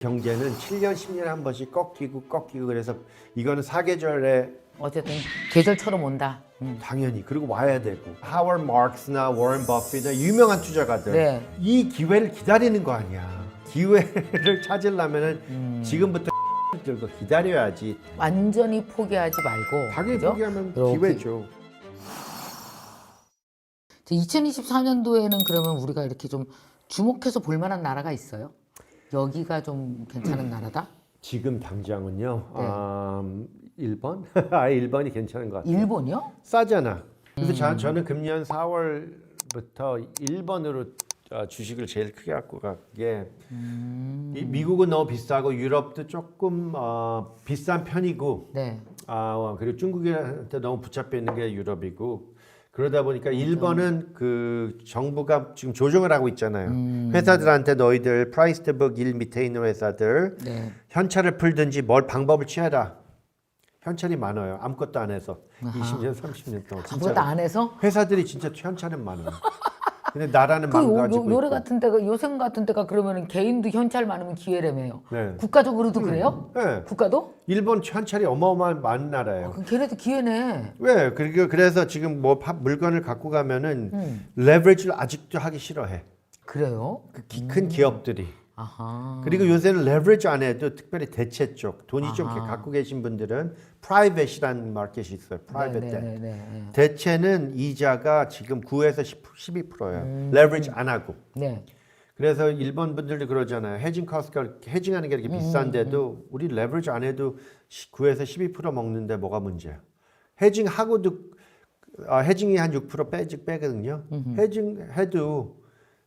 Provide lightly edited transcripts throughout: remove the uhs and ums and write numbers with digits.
경제는 7년, 10년에 한 번씩 꺾이고 그래서 이거는 사계절에 어쨌든 계절처럼 온다. 당연히 그리고 와야 되고 하워드 마크스나 워런 버핏이나 유명한 투자가들 네. 이 기회를 기다리는 거 아니야. 기회를 찾으려면은 지금부터 들고 기다려야지. 완전히 포기하지 말고. 당연히 그죠? 포기하면 이렇게. 기회죠. 2024년도에는 그러면 우리가 이렇게 좀 주목해서 볼 만한 나라가 있어요? 여기가 좀 괜찮은 나라다? 지금 당장은요. 네. 일본? 일본이 괜찮은 것 같아요. 일본이요? 싸잖아. 그래서 저는 금년 4월부터 일본으로 주식을 제일 크게 갖고 가게. 미국은 너무 비싸고 유럽도 조금 비싼 편이고, 네. 그리고 중국한테 너무 붙잡혀 있는 게 유럽이고. 그러다 보니까 일본은 그 정부가 지금 조정을 하고 있잖아요. 회사들한테 너희들 프라이스 북 1 밑에 있는 회사들 네. 현찰을 풀든지 뭘 방법을 취해라. 현찰이 많아요. 아무것도 안 해서 20년, 30년 동안 아무것도 안 해서? 회사들이 진짜 현찰은 많아요. 근데 나라는 그 망가지고 요래 있고. 같은 데가 요새 같은 데가 그러면 개인도 현찰 많으면 기회라며요. 네. 국가적으로도 그래요? 네. 국가도? 일본 현찰이 어마어마한 많은 나라예요. 그럼 걔네도 기회네. 왜? 그래서 지금 뭐 물건을 갖고 가면은 레버리지를 아직도 하기 싫어해. 그래요? 큰 기업들이. 아하. 그리고 요새는 레버리지 안 해도 특별히 대체 쪽 돈이 좀 아하. 갖고 계신 분들은 프라이빗이라는 마켓이 있어요. 프라이빗 데. 네네네. 대체는 이자가 지금 9에서 12%예요. 레버리지 안 하고. 네. 그래서 일본 분들도 그러잖아요. 해징 코스트가 해징하는 게 이렇게 비싼데도 우리 레버리지 안 해도 9에서 12% 먹는데 뭐가 문제야? 해징하고도 해징이 한 6% 빼거든요. 해징해도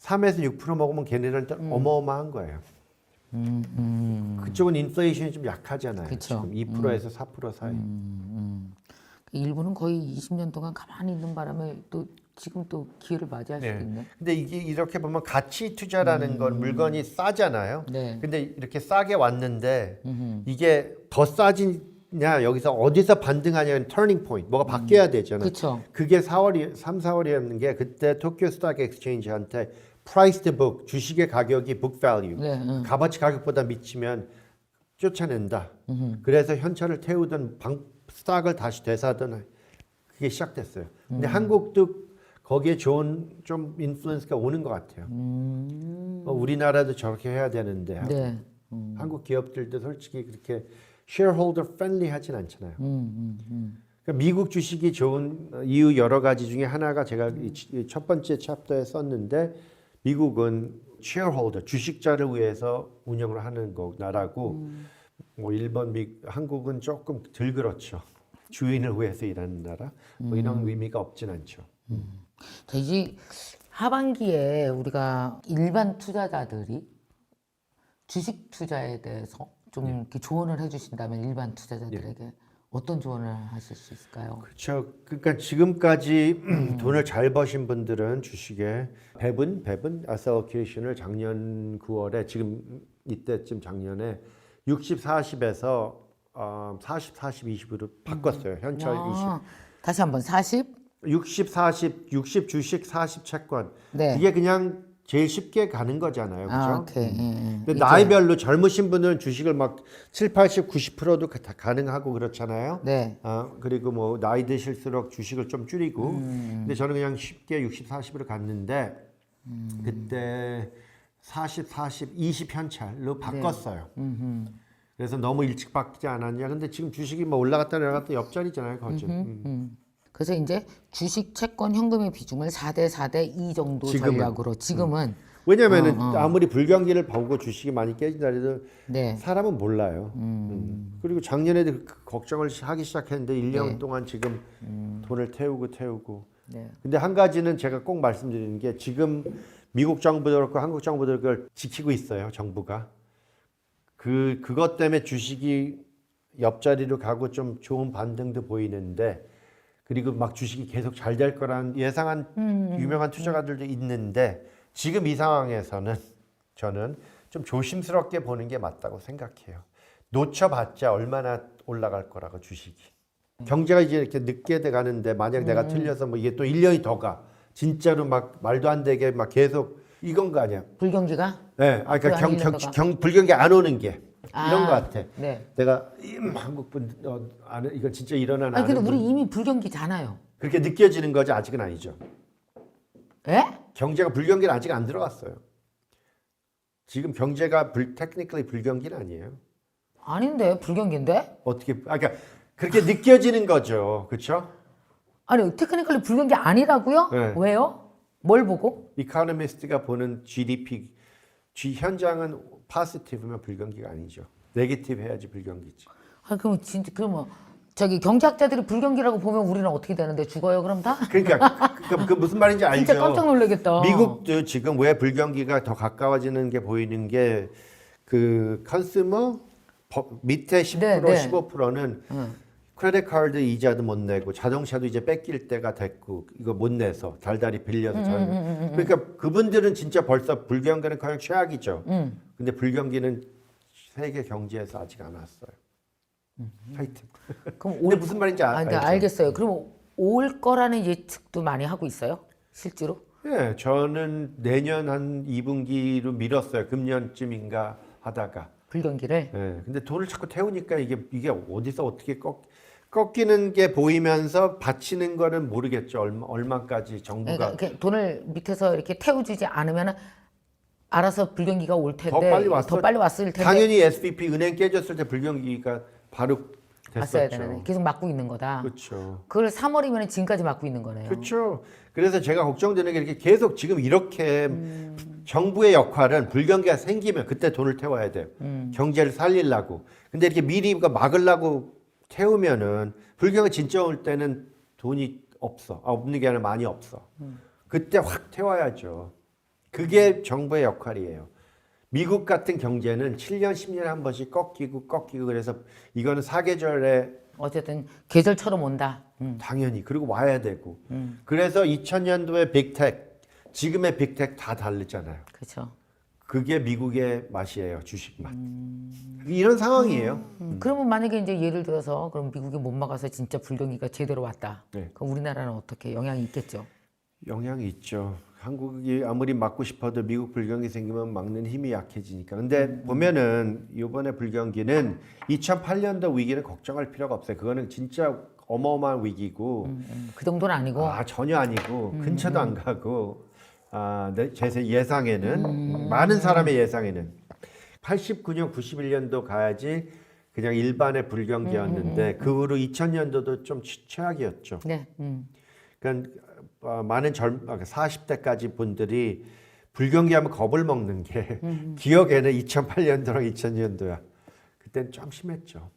3에서 6% 먹으면 걔네들한테 어마어마한 거예요. 그쪽은 인플레이션이 좀 약하잖아요. 그쵸. 지금 2%에서 4% 사이. 일본은 거의 20년 동안 가만히 있는 바람에 또 지금 또 기회를 맞이할 수도 있네. 근데 이게 이렇게 보면 가치 투자라는 건 물건이 싸잖아요. 네. 근데 이렇게 싸게 왔는데 이게 더 싸지냐 여기서 어디서 반등하냐는 터닝 포인트 뭐가 바뀌어야 되잖아요. 그쵸. 그게 4월이었는 게 그때 도쿄 스탁 엑스체인지한테 프라이스 북 주식의 가격이 북 밸류 네, 값어치 가격보다 미치면 쫓아낸다. 그래서 현찰을 태우던 스탁을 다시 되사던 그게 시작됐어요. 근데 한국도 거기에 좋은 좀 인플루언스가 오는 것 같아요. 우리나라도 저렇게 해야 되는데 하고. 네. 한국 기업들도 솔직히 그렇게 shareholder friendly 하진 않잖아요. 그러니까 미국 주식이 좋은 이유 여러 가지 중에 하나가 제가 이 첫 번째 챕터에 썼는데 미국은 shareholder 주식자를 위해서 운영을 하는 나라고 뭐 일본, 한국은 조금 덜 그렇죠. 주인을 위해서 일하는 나라 뭐 이런 의미가 없진 않죠. 자, 이제 하반기에 우리가 일반 투자자들이 주식 투자에 대해서 좀 이렇게 조언을 해주신다면 일반 투자자들에게 어떤 조언을 하실 수 있을까요? 그렇죠. 그러니까 지금까지 돈을 잘 버신 분들은 주식에 배분 알로케이션을 작년 9월에 지금 이때쯤 작년에 60, 40에서 40, 40, 20으로 바꿨어요. 현찰 20. 다시 한번 40? 60, 40, 60 주식, 40 채권. 네. 이게 그냥 제일 쉽게 가는 거잖아요. 그렇죠? 오케이. 근데 나이별로 젊으신 분들은 주식을 막 7, 80, 90%도 다 가능하고 그렇잖아요. 네. 그리고 뭐 나이 드실수록 주식을 좀 줄이고. 근데 저는 그냥 쉽게 60, 40으로 갔는데 그때 40, 40, 20 현찰로 바꿨어요. 그래서 너무 일찍 바뀌지 않았냐. 근데 지금 주식이 뭐 올라갔다 내려갔다 옆자리잖아요. 거죠. 그래서 이제 주식, 채권, 현금의 비중을 4대 4대 2 정도 지금은. 전략으로 지금은 왜냐면은 아무리 불경기를 보고 주식이 많이 깨진다 해도 네. 사람은 몰라요. 그리고 작년에도 그 걱정을 하기 시작했는데 1년 네. 동안 지금 돈을 태우고. 네. 근데 한 가지는 제가 꼭 말씀드리는 게 지금 미국 정부도 그렇고 한국 정부도 그걸 지키고 있어요. 정부가. 그것 때문에 주식이 옆자리로 가고 좀 좋은 반등도 보이는데 그리고 막 주식이 계속 잘 될 거란 예상한 유명한 투자가들도 있는데 지금 이 상황에서는 저는 좀 조심스럽게 보는 게 맞다고 생각해요. 놓쳐봤자 얼마나 올라갈 거라고 주식이. 경제가 이제 이렇게 늦게 돼 가는데 만약 내가 틀려서 뭐 이게 또 1년이 더 가. 진짜로 막 말도 안 되게 막 계속 이건 거 아니야. 불경기가? 네, 아, 그러니까 그 아니려다가. 불경기 안 오는 게 아, 이런 것 같아. 네. 내가 한국 분 이건 진짜 일어나는 아니 근데 아는 우리 분 이미 불경기잖아요. 그렇게 느껴지는 거지 아직은 아니죠. 예? 경제가 불경기는 아직 안 들어갔어요. 지금 경제가 테크니컬리 불경기는 아니에요. 아닌데 불경기인데? 어떻게 그러니까 그렇게 느껴지는 거죠, 그렇죠? 아니 테크니컬리 불경기 아니라고요? 네. 왜요? 뭘 보고? 이코노미스트가 보는 GDP 현장은 포지티브면 불경기가 아니죠. 네게티브 해야지 불경기지. 아 그럼 진짜 그러면 저기 경제학자들이 불경기라고 보면 우리는 어떻게 되는데 죽어요 그럼 다? 그러니까 그 무슨 말인지 알죠? 진짜 깜짝 놀라겠다. 미국도 지금 왜 불경기가 더 가까워지는 게 보이는 게 그 컨슈머 밑에 10% 네, 네. 15%는 크레딧 카드 이자도 못 내고 자동차도 이제 뺏길 때가 됐고 이거 못 내서 달달이 빌려서 그러니까 그분들은 진짜 벌써 불경기는 그냥 최악이죠. 근데 불경기는 세계 경제에서 아직 안 왔어요. 하여튼. 그럼 근데 무슨 말인지 근데 알죠? 알겠어요. 그럼 올 거라는 예측도 많이 하고 있어요? 실제로? 예, 저는 내년 한 2분기로 미뤘어요. 금년쯤인가 하다가. 불경기를? 예, 근데 돈을 자꾸 태우니까 이게 어디서 어떻게 꺾이는 게 보이면서 받치는 거는 모르겠죠. 얼마까지 정부가 그러니까 이렇게 돈을 밑에서 이렇게 태워주지 않으면 알아서 불경기가 올 텐데 더 빨리 왔을 텐데 당연히 SVP 은행 깨졌을 때 불경기가 바로 왔어야 됐었죠. 되는 계속 막고 있는 거다. 그렇죠. 그걸 3월이면 지금까지 막고 있는 거네요. 그렇죠. 그래서 제가 걱정되는 게 이렇게 계속 지금 이렇게 정부의 역할은 불경기가 생기면 그때 돈을 태워야 돼요. 경제를 살리려고. 근데 이렇게 미리 이거 막으려고 태우면은 불경기 진짜 올 때는 돈이 없어. 없는 게 아니라 많이 없어. 그때 확 태워야죠. 그게 정부의 역할이에요. 미국 같은 경제는 7년, 10년에 한 번씩 꺾이고 그래서 이거는 사계절에 어쨌든 계절처럼 온다. 당연히 그리고 와야 되고 그래서 2000년도에 빅텍 지금의 빅텍 다 다르잖아요. 그렇죠. 그게 미국의 맛이에요. 주식 맛. 이런 상황이에요. 그러면 만약에 이제 예를 들어서 그럼 미국이 못 막아서 진짜 불경기가 제대로 왔다. 네. 그럼 우리나라는 어떻게 영향이 있겠죠? 영향이 있죠. 한국이 아무리 막고 싶어도 미국 불경기 생기면 막는 힘이 약해지니까. 근데 보면은 이번에 불경기는 2008년도 위기는 걱정할 필요가 없어요. 그거는 진짜 어마어마한 위기고 그 정도는 아니고 전혀 아니고 근처도 안 가고 제 예상에는 많은 사람의 예상에는 89년 91년도 가야지 그냥 일반의 불경기였는데 그 후로 2000년도도 좀 최악이었죠. 네. 그러니까 많은 40대까지 분들이 불경기하면 겁을 먹는 게 기억에는 2008년도랑 2000년도야. 그때는 좀 심했죠.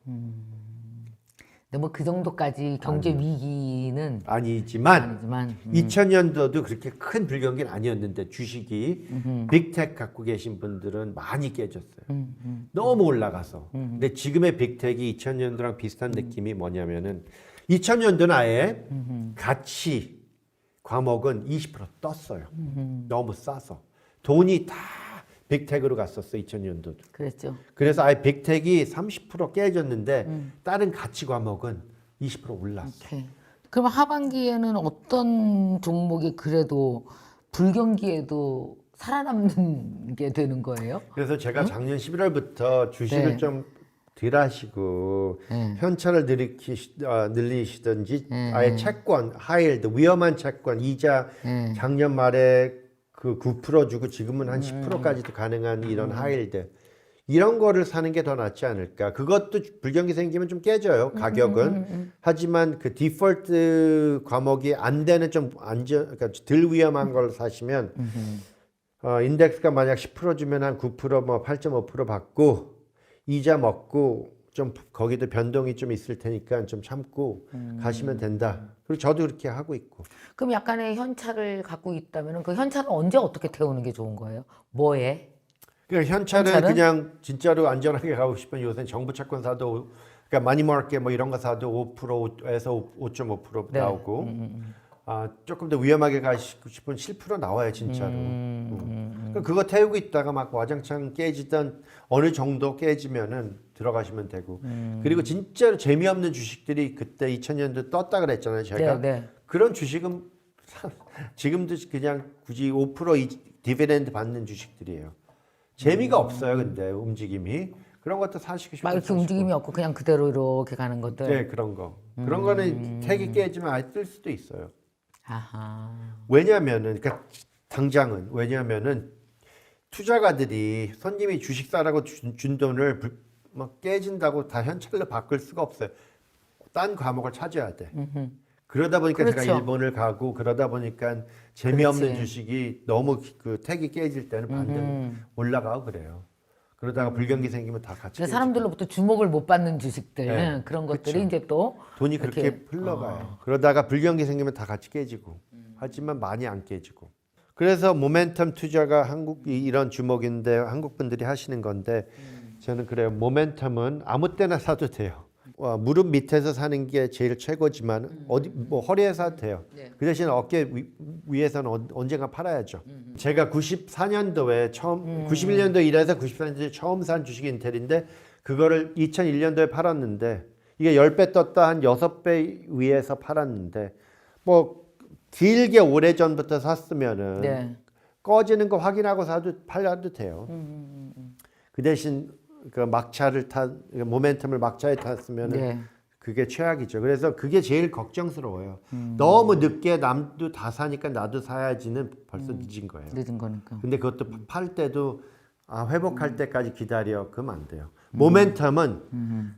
근데 뭐 그 정도까지 경제 위기는 아니지만 아니지만 2000년도도 그렇게 큰 불경기는 아니었는데 주식이 빅텍 갖고 계신 분들은 많이 깨졌어요. 너무 올라가서. 근데 지금의 빅텍이 2000년도랑 비슷한 느낌이 뭐냐면은 2000년도는 아예 가치 과목은 20% 떴어요. 너무 싸서. 돈이 다 빅텍으로 갔었어 2000년도도. 그랬죠. 그래서 아예 빅텍이 30% 깨졌는데 다른 가치 과목은 20% 올랐어. 오케이. 그럼 하반기에는 어떤 종목이 그래도 불경기에도 살아남는 게 되는 거예요? 그래서 제가 작년 11월부터 주식을 네. 좀 덜 하시고 현찰을 늘리시든지 아예 채권, 하이힐드, 위험한 채권, 이자 작년 말에 그 9% 주고 지금은 한 10%까지도 가능한 이런 하이힐드 이런 거를 사는 게 더 낫지 않을까. 그것도 불경기 생기면 좀 깨져요 가격은. 하지만 그 디폴트 과목이 안 되는 좀 그러니까 덜 위험한 걸 사시면 인덱스가 만약 10% 주면 한 9% 뭐 8.5% 받고 이자 먹고 좀 거기도 변동이 좀 있을 테니까 좀 참고 가시면 된다. 그리고 저도 그렇게 하고 있고. 그럼 약간의 현찰을 갖고 있다면 그 현찰은 언제 어떻게 태우는 게 좋은 거예요? 뭐에? 그러니까 현찰은 그냥 진짜로 안전하게 가고 싶으면 요새 정부 채권 사도 그러니까 마니마켓 뭐 이런 거 사도 5%에서 5.5% 네. 나오고 조금 더 위험하게 가시고 싶으면 7% 나와요 진짜로. 그러니까 그거 태우고 있다가 막 와장창 깨지던 어느 정도 깨지면은 들어가시면 되고. 그리고 진짜로 재미없는 주식들이 그때 2000년도 떴다 그랬잖아요 제가. 네. 그런 주식은 지금도 그냥 굳이 5% 디비덴드 받는 주식들이에요. 재미가 없어요. 근데 움직임이 그런 것도 사시고 싶어요. 막 이렇게 움직임이 없고 그냥 그대로 이렇게 가는 것들. 네, 그런 거. 그런 거는 택이 깨지면 아예 뜰 수도 있어요. 아하. 왜냐면은 그러니까 당장은 왜냐면은 투자가들이 손님이 주식 사라고 준 돈을 막 깨진다고 다 현찰로 바꿀 수가 없어요. 딴 과목을 찾아야 돼. 그러다 보니까 그렇죠. 제가 일본을 가고 그러다 보니까 재미없는 그렇지. 주식이 너무 그 택이 깨질 때는 반등 올라가고 그래요. 그러다가 불경기 생기면 다 같이 그래서 깨지고. 사람들로부터 주목을 못 받는 주식들 네, 그런 것들이 그쵸. 이제 또 돈이 그렇게 이렇게, 흘러가요. 그러다가 불경기 생기면 다 같이 깨지고. 하지만 많이 안 깨지고. 그래서 모멘텀 투자가 이런 주목인데 한국 분들이 하시는 건데 저는 그래요. 모멘텀은 아무 때나 사도 돼요. 무릎 밑에서 사는 게 제일 최고지만 어디 뭐 허리에 사도 돼요. 그 대신 어깨 위에서는 언젠가 팔아야죠. 제가 94년도에 처음 91년도 일해서 94년도에 처음 산 주식이 인텔인데 그거를 2001년도에 팔았는데 이게 10배 떴다 한 6배 위에서 팔았는데 뭐 길게 오래전부터 샀으면은 네. 꺼지는 거 확인하고 팔아도 돼요. 그 대신 그 막차를 모멘텀을 막차에 탔으면 네. 그게 최악이죠. 그래서 그게 제일 걱정스러워요. 너무 늦게 남도 다 사니까 나도 사야지는 벌써 늦은 거예요. 늦은 거니까. 근데 그것도 팔 때도 회복할 때까지 기다려. 그러면 안 돼요. 모멘텀은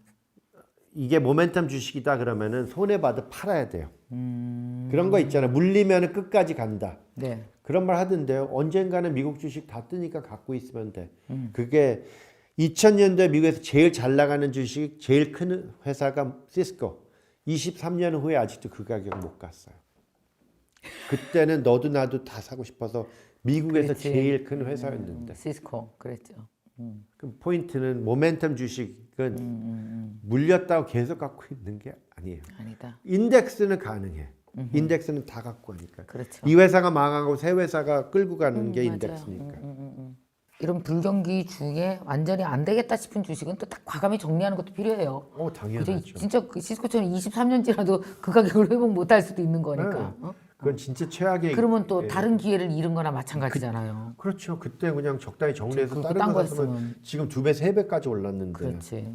이게 모멘텀 주식이다 그러면은 손해 봐도 팔아야 돼요. 그런 거 있잖아요. 물리면은 끝까지 간다. 네. 그런 말 하던데요. 언젠가는 미국 주식 다 뜨니까 갖고 있으면 돼. 그게 2000년도에 미국에서 제일 잘 나가는 주식, 제일 큰 회사가 시스코. 23년 후에 아직도 그 가격 못 갔어요. 그때는 너도 나도 다 사고 싶어서 미국에서 그렇지. 제일 큰 회사였는데. 시스코 그랬죠. 그 포인트는 모멘텀 주식은 물렸다고 계속 갖고 있는 게 아니에요. 아니다. 인덱스는 가능해. 인덱스는 다 갖고 가니까. 그렇죠. 이 회사가 망하고 새 회사가 끌고 가는 게 맞아요. 인덱스니까. 이런 불경기 중에 완전히 안 되겠다 싶은 주식은 또 딱 과감히 정리하는 것도 필요해요. 당연하죠. 그죠? 진짜 그 시스코처럼 23년째라도 그 가격을 회복 못할 수도 있는 거니까. 네. 그건 진짜 최악의. 그러면 또 다른 기회를 잃은 거나 마찬가지잖아요. 그렇죠. 그때 그냥 적당히 정리해서 그 다른 딴 거 거 샀으면 했으면. 지금 2배, 3배까지 올랐는데. 그렇지.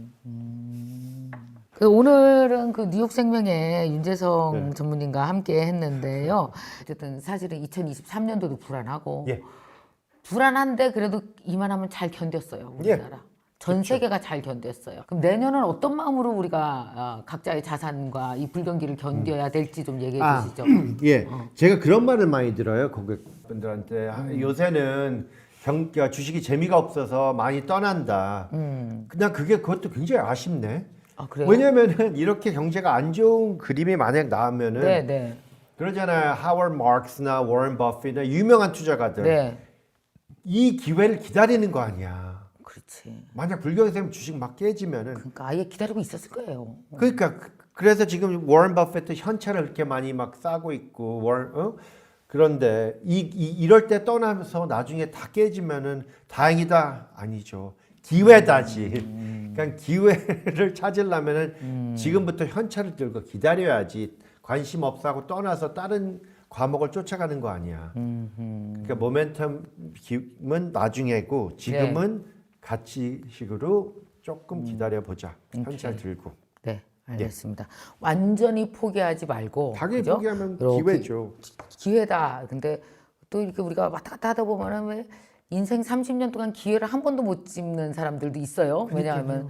그 오늘은 그 뉴욕생명의 윤재성 전문님과 함께 했는데요. 어쨌든 사실은 2023년도도 불안하고 예. 불안한데 그래도 이만하면 잘 견뎠어요. 우리나라. 전 세계가 잘 견뎠어요. 그럼 내년은 어떤 마음으로 우리가 각자의 자산과 이 불경기를 견뎌야 될지 좀 얘기해 주시죠. 예. 제가 그런 말을 많이 들어요. 고객분들한테. 요새는 주식이 재미가 없어서 많이 떠난다. 그냥 그것도 굉장히 아쉽네. 아, 그래요? 왜냐면은 이렇게 경제가 안 좋은 그림이 만약 나오면은 네, 네. 그러잖아요. 하워드 마크스나 워런 버핏이나 유명한 투자가들 네. 이 기회를 기다리는 거 아니야. 그렇지. 만약 불경기 생기면 주식 막 깨지면은 그러니까 아예 기다리고 있었을 거예요. 그러니까 그래서 지금 워런 버핏도 현찰을 그렇게 많이 막 싸고 있고 그런데 이럴 때 떠나면서 나중에 다 깨지면은 다행이다 아니죠. 기회다지. 그러니까 기회를 찾으려면은 지금부터 현찰을 들고 기다려야지. 관심 없어 하고 떠나서 다른 과목을 쫓아가는 거 아니야. 그러니까 모멘텀은 나중에고 지금은 가치식으로 조금 기다려보자. 현찰 들고. 네, 알겠습니다. 완전히 포기하지 말고. 당연히 그죠? 포기하면 이렇게 기회죠. 기회다. 근데 또 이렇게 우리가 왔다 갔다 하다 보면은 왜 인생 30년 동안 기회를 한 번도 못 짚는 사람들도 있어요. 왜냐하면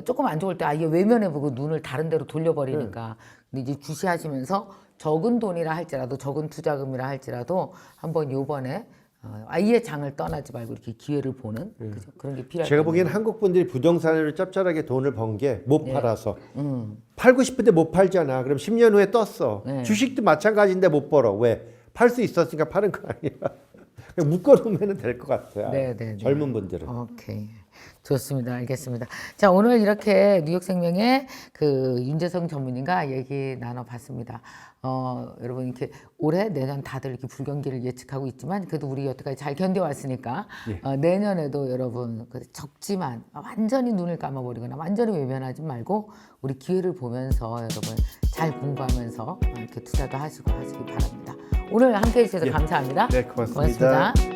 조금 안 좋을 때 아예 외면해보고 눈을 다른 데로 돌려버리니까. 근데 이제 주시하시면서 적은 돈이라 할지라도 적은 투자금이라 할지라도 한번 요번에 아예 장을 떠나지 말고 이렇게 기회를 보는 그죠? 그런 게 필요할 제가 텐데. 보기에는 한국 분들이 부동산으로 짭짤하게 돈을 번 게 못 팔아서 팔고 싶은데 못 팔잖아. 그럼 10년 후에 떴어. 주식도 마찬가지인데 못 벌어. 왜? 팔 수 있었으니까 파는 거 아니야. 그냥 묶어놓으면 될 것 같아요. 네. 젊은 분들은. 오케이. 좋습니다. 알겠습니다. 자, 오늘 이렇게 뉴욕생명의 그 윤재성 전문인과 얘기 나눠봤습니다. 여러분 이렇게 올해 내년 다들 이렇게 불경기를 예측하고 있지만 그래도 우리 여태까지 잘 견뎌왔으니까 내년에도 여러분 적지만 완전히 눈을 감아버리거나 완전히 외면하지 말고 우리 기회를 보면서 여러분 잘 공부하면서 이렇게 투자도 하시기 바랍니다. 오늘 함께해 주셔서 감사합니다. 네, 고맙습니다. 고맙습니다.